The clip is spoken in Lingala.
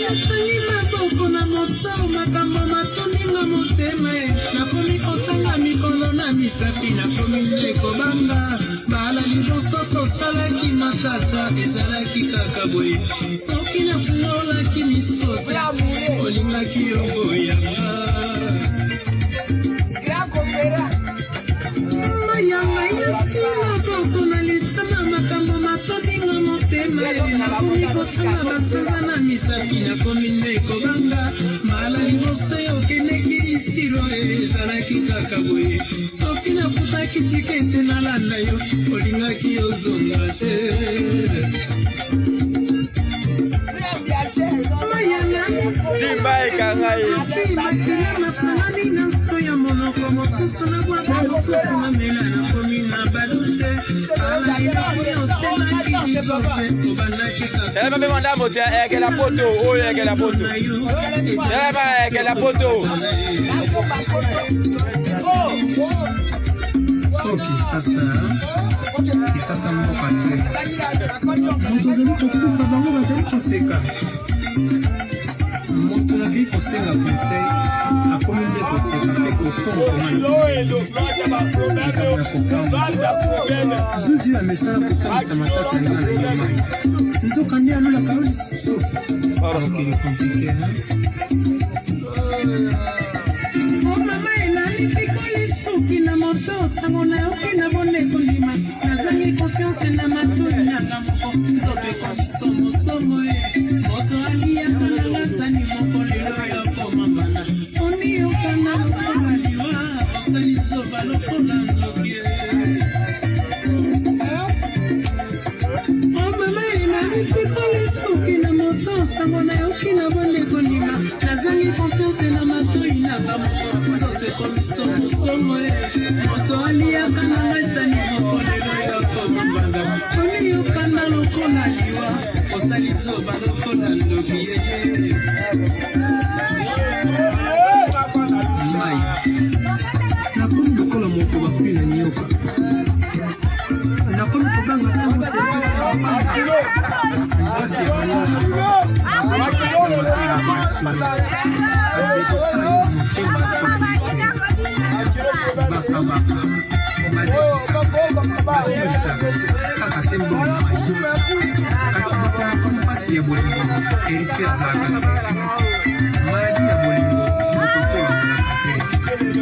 nasangi maboko na moto makambo matoninga motema nakomi kotanga mikolo na misapi nakomi nde kobanga bala liboso tosalaki matata ezalaki kaka boye soki nafungolaki misozi olingaki yoboyanga mayanga inasila boko na lisana makambo matoninga motema nakomi kotanga basanza na misapi nakomi nde kobanga bala liboso okendeki isiro ezalaki kaka boye soki nafutaki tikete nalanda yo olingaki ozonga te Simba ekangai makila masalani na so ya monoko mosusu na bwaka mosusu na mela na komi na badute ala ilaki osemaki likose obandaki kaka Tell me madame tu eke la poto o eke la poto Tell me eke la poto kisasa mboka te moto ozali kokufa bango bazali koseka moto nakei kosenga conseil akomi nde koseka mpe kotongomaa zuzi ya mesala kosangisa matata nga na yamai nzoka nde alolaka yo lisusu okili komplike mama elalitikoli suki na moto sango nayoki na boneko ndima nazangi konfiance na matoi nanga moko nzoto ekomisomosomo moto aliyaka na ngasani moko lelo yokoma mbana oniyokana lokola liwa osali zoba lokola nzoki mama elalitikoli suki na moto sango nayoki na boneko ndima nazangi konfiance na matoi nanga moko nzoto ekomisomosomo moto aliyaka na ngasani moko lelo yokoma mbana oniyokana lokola liwa osali zoba lokola nzoki mai nakomi lokola moko bafui na nyoka nakomi kobanga ntango sepasi ya malala kasi ekosala yo motema bakabaka obalisa kaka te mbongo kasi nakomi mpasi ya bolingo eriti azalaka te